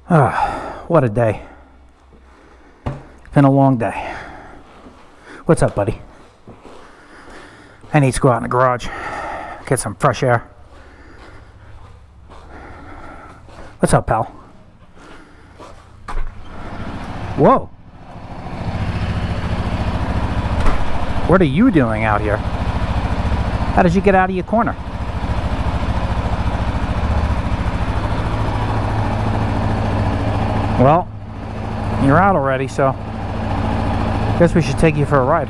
What a day. Been a long day. What's up, buddy? I need to go out in the garage, get some fresh air. What's up, pal? Whoa. What are you doing out here? How did you get out of your corner? Well, you're out already, so guess we should take you for a ride.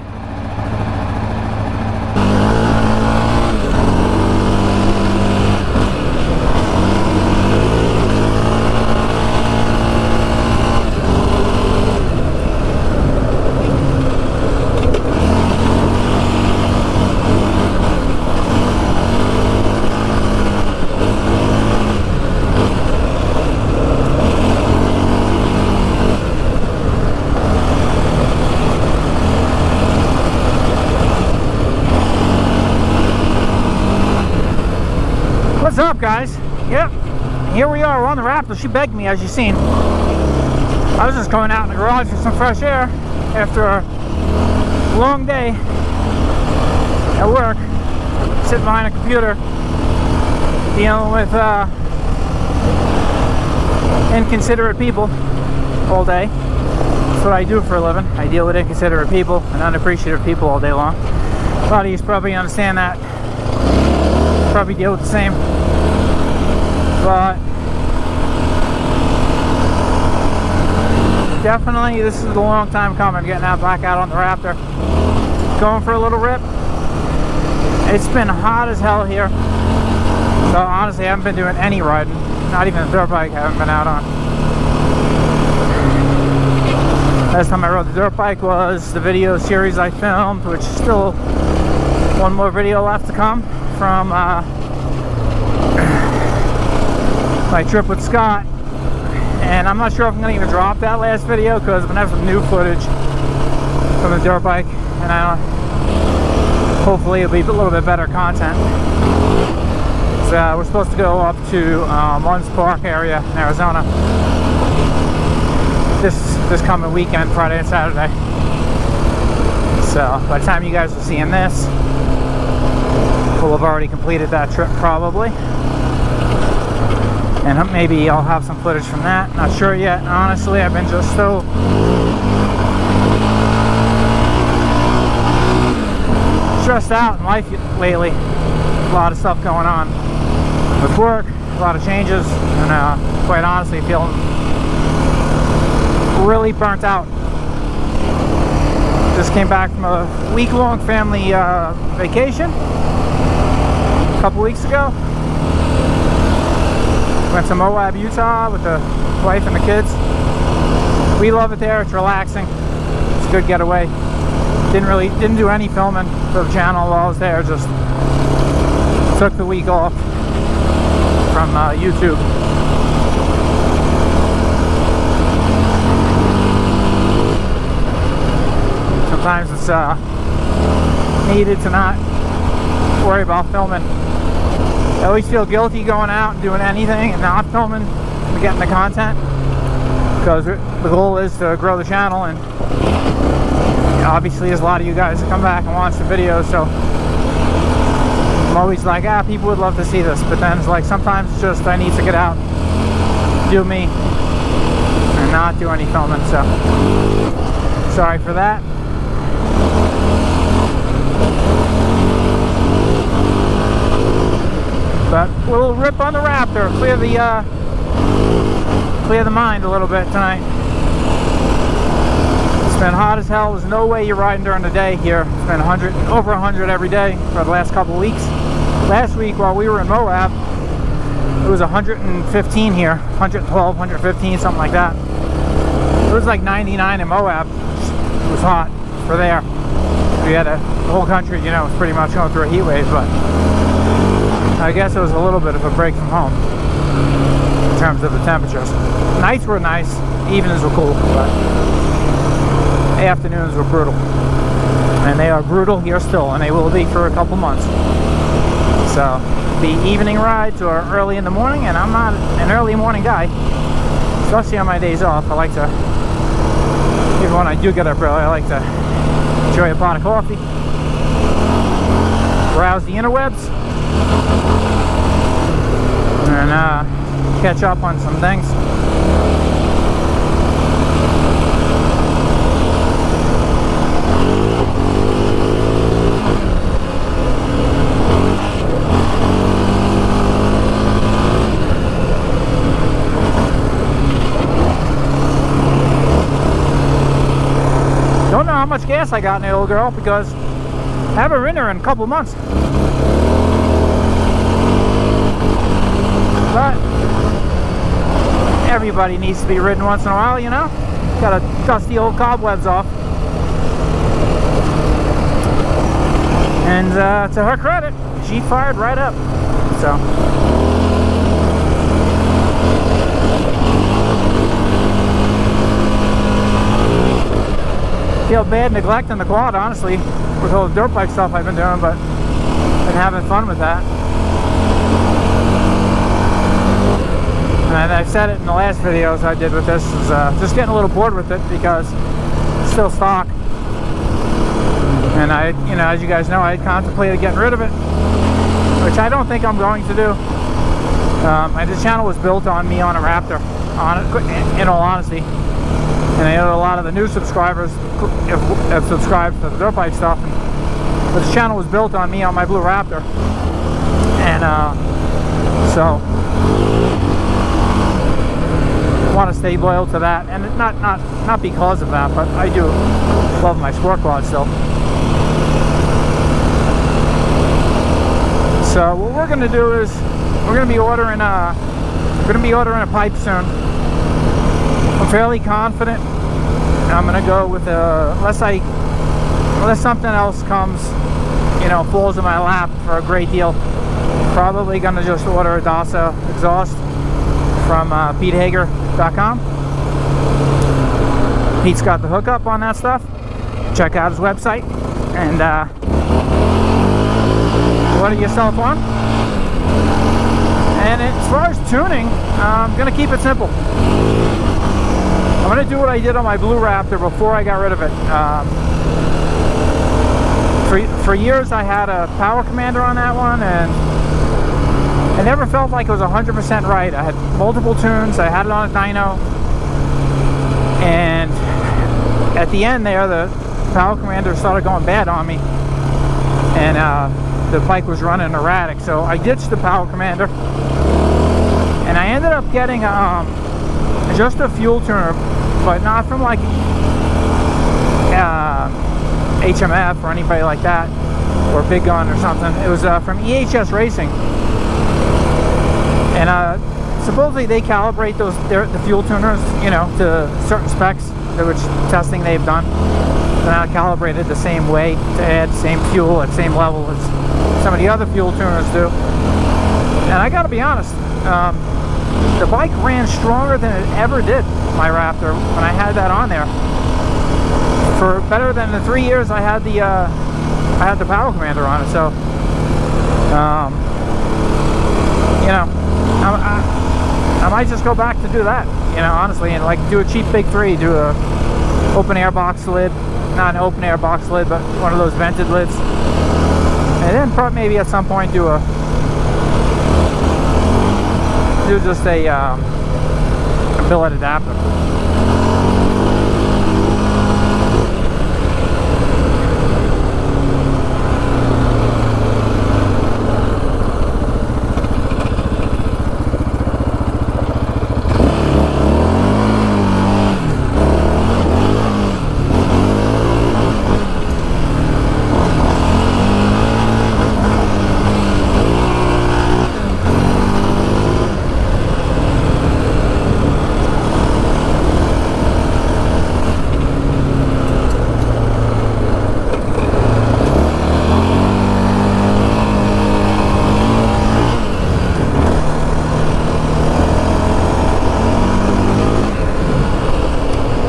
What's up, guys? Yep, here we are. We're on the Raptor. She begged me, as you've seen. I was just going out in the garage for some fresh air after a long day at work, sitting behind a computer dealing with inconsiderate people all day. That's what I do for a living. I deal with inconsiderate people and unappreciative people all day long. A lot of you probably understand that. Probably deal with the same. But definitely this is a long time coming, getting out back out on the Raptor, going for a little rip. It's been hot as hell here, so honestly I haven't been doing any riding, not even a dirt bike I haven't been out on. Last time I rode the dirt bike was the video series I filmed, which is still one more video left to come from my trip with Scott, and I'm not sure if I'm going to even drop that last video because I'm going to have some new footage from the dirt bike, and hopefully it'll be a little bit better content. So we're supposed to go up to Munns Park area in Arizona this coming weekend, Friday and Saturday. So by the time you guys are seeing this, we'll have already completed that trip probably. And maybe I'll have some footage from that. Not sure yet. Honestly, I've been just so stressed out in life lately. A lot of stuff going on with work, a lot of changes, and quite honestly feeling really burnt out. Just came back from a week-long family vacation a couple weeks ago. Went to Moab, Utah with the wife and the kids. We love it there. It's relaxing. It's a good getaway. Didn't do any filming for the channel while I was there. Just took the week off from YouTube. Sometimes it's needed to not worry about filming. I always feel guilty going out and doing anything and not filming and getting the content, because the goal is to grow the channel, and obviously there's a lot of you guys that come back and watch the videos, so I'm always like, people would love to see this, but then it's like sometimes it's just I need to get out, do me, and not do any filming, so sorry for that. But we'll rip on the Raptor, clear the mind a little bit tonight. It's been hot as hell. There's no way you're riding during the day here. It's been over 100 every day for the last couple of weeks. Last week while we were in Moab, it was 115 here, 112, 115, something like that. It was like 99 in Moab. It was hot for there. We had the whole country, you know, was pretty much going through a heat wave, but I guess it was a little bit of a break from home in terms of the temperatures. Nights were nice, evenings were cool, but afternoons were brutal. And they are brutal here still, and they will be for a couple months. So, the evening rides are early in the morning, and I'm not an early morning guy. especially on my days off. I like to, even when I do get up early, I like to enjoy a pot of coffee, browse the interwebs, and catch up on some things. Don't know how much gas I got in the old girl because I haven't ridden her in a couple months. But everybody needs to be ridden once in a while, you know? Gotta dust the old cobwebs off. And to her credit, she fired right up. So. Feel bad neglecting the quad, honestly, with all the dirt bike stuff I've been doing, but been having fun with that. And I've said it in the last videos I did with this, is just getting a little bored with it because it's still stock. And I, you know, as you guys know, I had contemplated getting rid of it, which I don't think I'm going to do. This channel was built on me on a Raptor, in all honesty. And I know a lot of the new subscribers have subscribed to the dirt bike stuff. But this channel was built on me on my blue Raptor. And so I want to stay loyal to that. And not because of that, but I do love my sport quad still. So what we're going to do is we're going to be ordering a pipe soon. I'm fairly confident I'm gonna go with unless something else comes, you know, falls in my lap for a great deal. Probably gonna just order a DASA exhaust from PeteHager.com. Pete's got the hookup on that stuff. Check out his website and order yourself one. And as far as tuning, I'm gonna keep it simple. I'm going to do what I did on my blue Raptor before I got rid of it. For years I had a power commander on that one, and I never felt like it was 100% right. I had multiple tunes, I had it on a dyno, and at the end there the power commander started going bad on me, and the bike was running erratic, so I ditched the power commander, and I ended up getting just a fuel tuner, but not from like HMF or anybody like that, or Big Gun or something. It was from EHS Racing, and supposedly they calibrate the fuel tuners, you know, to certain specs, which testing they've done. They're not calibrated the same way to add the same fuel at the same level as some of the other fuel tuners do. And I gotta be honest, the bike ran stronger than it ever did, my Raptor, when I had that on there. For better than the 3 years I had the power commander on it. So, you know, I might just go back to do that, you know, honestly, and like do a cheap big 3, do a open air box lid, not an open air box lid, but one of those vented lids, and then probably maybe at some point do just a billet adapter.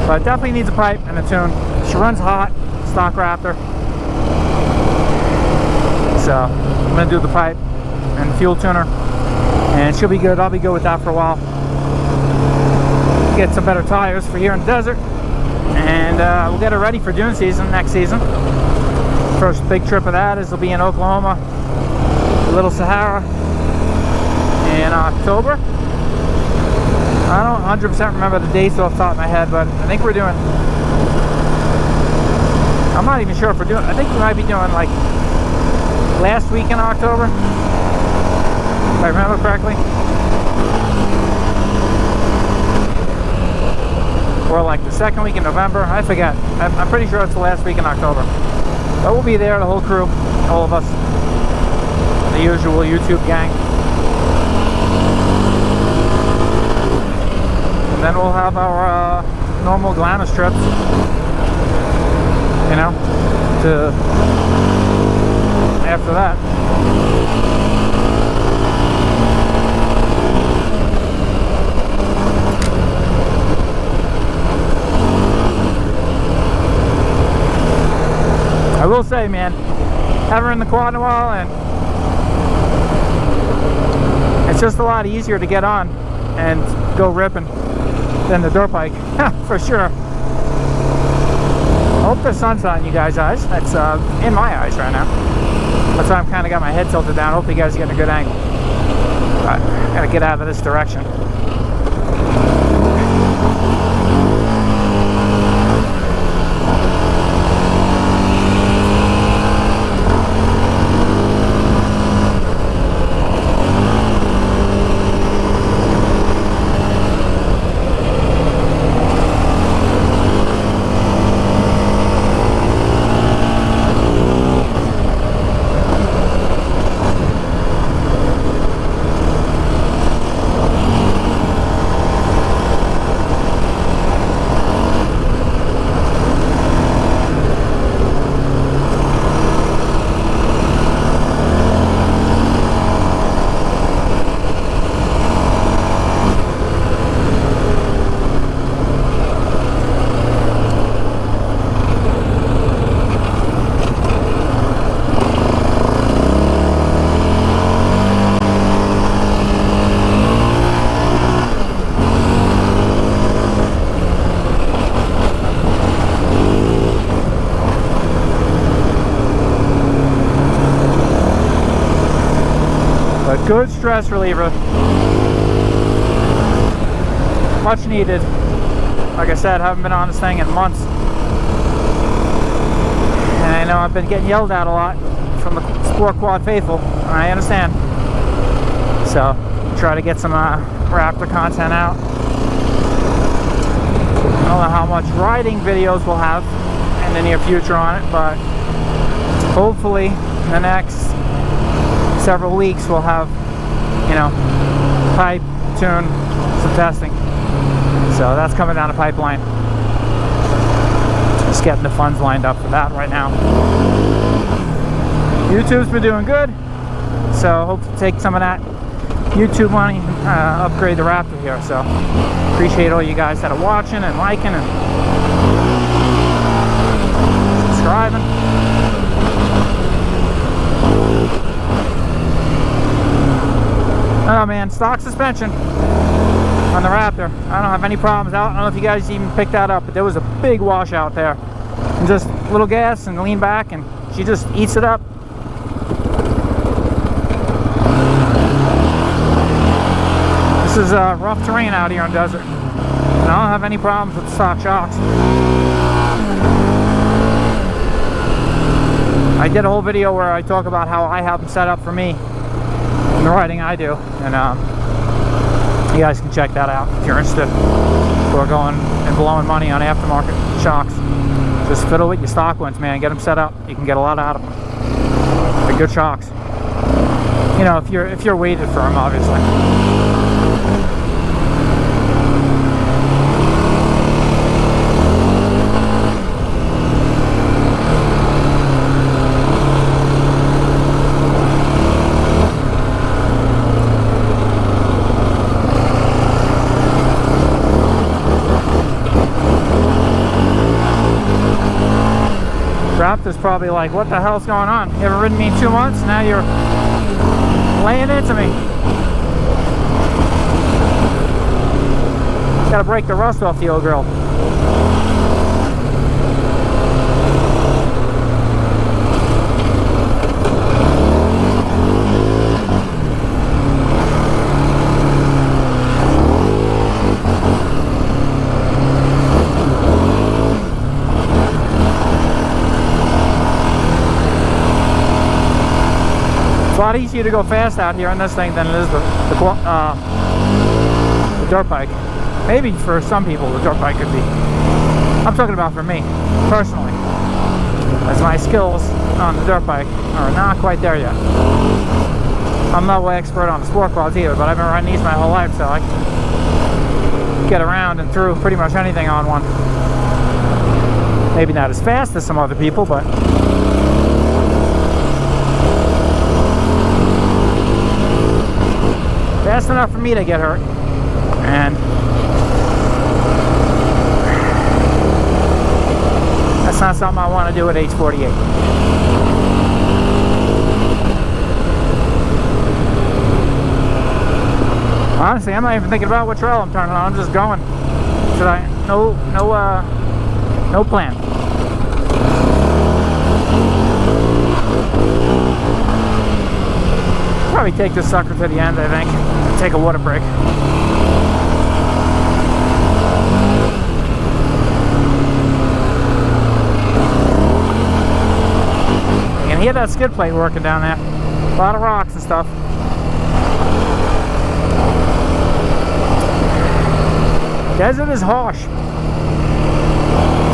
But it definitely needs a pipe and a tune. She runs hot, stock Raptor. So I'm gonna do the pipe and fuel tuner, and she'll be good. I'll be good with that for a while. get some better tires for here in the desert, and we'll get it ready for dune season next season. First big trip of that is will be in Oklahoma, Little Sahara, in October. I don't 100% remember the dates off the top of my head, but I think we're doing, I'm not even sure if we're doing, I think we might be doing like last week in October, if I remember correctly. Or like the second week in November, I forget. I'm pretty sure it's the last week in October. But we'll be there, the whole crew, all of us, the usual YouTube gang. And then we'll have our normal Glamis trips, you know, to after that. I will say, man, haven't ridden the quad in a while, and it's just a lot easier to get on and go ripping than the dirt bike, for sure. I hope the sun's on you guys' eyes. That's in my eyes right now. That's why I'm kind of got my head tilted down. Hope you guys are getting a good angle. But I gotta get out of this direction. Good stress reliever, much needed. Like I said, haven't been on this thing in months, and I know I've been getting yelled at a lot from the Sport Quad faithful, and I understand. So try to get some Raptor content out. I don't know how much riding videos we'll have in the near future on it, but hopefully in the next several weeks we'll have, you know, pipe, tune, some testing. So that's coming down the pipeline. Just getting the funds lined up for that right now. YouTube's been doing good, so hope to take some of that YouTube money and upgrade the Raptor here. So appreciate all you guys that are watching and liking and subscribing. Oh man, stock suspension on the Raptor. I don't have any problems. I don't know if you guys even picked that up, but there was a big washout there. And just a little gas and lean back, and she just eats it up. This is rough terrain out here in the desert. And I don't have any problems with the stock shocks. I did a whole video where I talk about how I have them set up for me and the riding I do, and you guys can check that out if you're interested. Or going and blowing money on aftermarket shocks. Just fiddle with your stock ones, man. Get them set up. You can get a lot out of them. They're good shocks. You know, if you're weighted for them, obviously. Raptor's probably like, what the hell's going on? You haven't ridden me in 2 months? Now you're laying into me. Gotta break the rust off the old grill. It's a lot easier to go fast out here on this thing than it is the dirt bike. Maybe for some people the dirt bike could be. I'm talking about for me, personally. As my skills on the dirt bike are not quite there yet. I'm no expert on the sport quads either, but I've been riding these my whole life, so I can get around and through pretty much anything on one. Maybe not as fast as some other people, but fast enough for me to get hurt. And that's not something I want to do at age 48. Honestly, I'm not even thinking about what trail I'm turning on. I'm just going. Should I? No plan. Probably take this sucker to the end, I think. Take a water break. You can hear that skid plate working down there. A lot of rocks and stuff. Desert is harsh.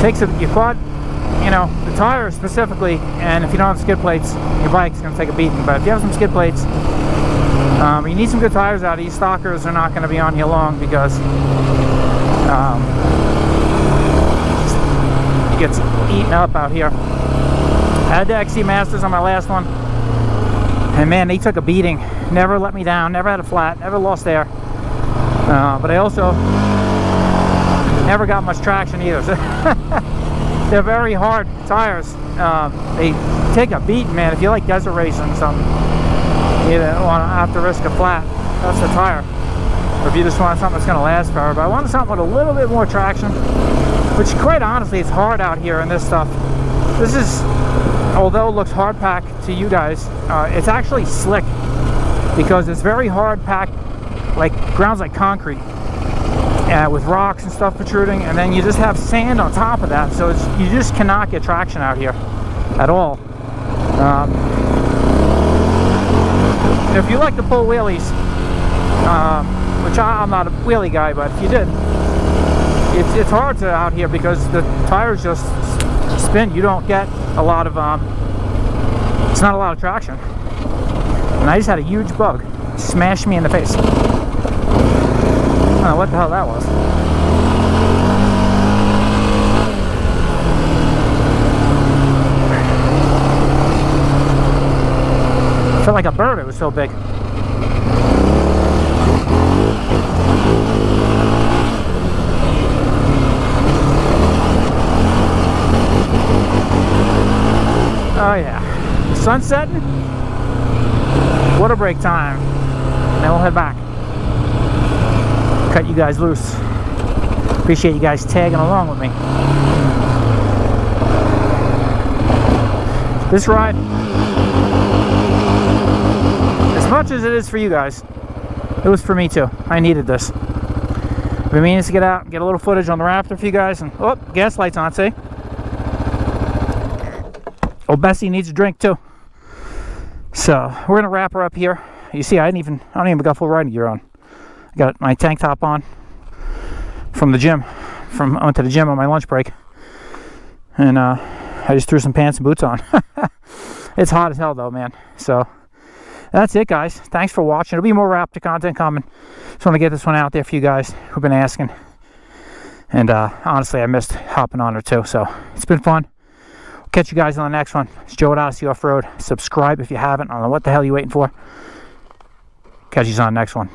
Takes your quad, you know, the tires specifically, and if you don't have skid plates, your bike's going to take a beating. But if you have some skid plates, you need some good tires out of these. Stockers are not going to be on you long because it gets eaten up out here. I had the XC Masters on my last one, and man, they took a beating. Never let me down, never had a flat, never lost air. But I also never got much traction either. They're very hard tires. They take a beating, man. If you like desert racing or something, you don't want to have to risk a flat. That's the tire. Or if you just want something that's going to last forever. But I wanted something with a little bit more traction, which quite honestly, it's hard out here in this stuff. This is, although it looks hard packed to you guys, it's actually slick because it's very hard packed, like ground's like concrete, with rocks and stuff protruding, and then you just have sand on top of that, so you just cannot get traction out here at all. If you like to pull wheelies, which I'm not a wheelie guy, but if you did, it's hard to out here because the tires just spin. You don't get a lot of it's not a lot of traction. And I just had a huge bug smash me in the face. I don't know what the hell that was. It felt like a bird, it was so big. Oh yeah, sun setting, water break time, and then we'll head back. Cut you guys loose. Appreciate you guys tagging along with me. This ride, as much as it is for you guys, it was for me too. I needed this. I've been meaning to get out and get a little footage on the Raptor for you guys, and oh, gas light's on, see? Oh, Bessie needs a drink too. So we're gonna wrap her up here. You see, I don't even got full riding gear on. I got my tank top on from the gym. I went to the gym on my lunch break, and I just threw some pants and boots on. It's hot as hell though, man. So that's it, guys. Thanks for watching. There'll be more Raptor content coming. Just want to get this one out there for you guys who've been asking. And honestly, I missed hopping on her too. So it's been fun. Catch you guys on the next one. It's Joe at Odyssey Off-Road. Subscribe if you haven't. I don't know what the hell you're waiting for. Catch you on the next one.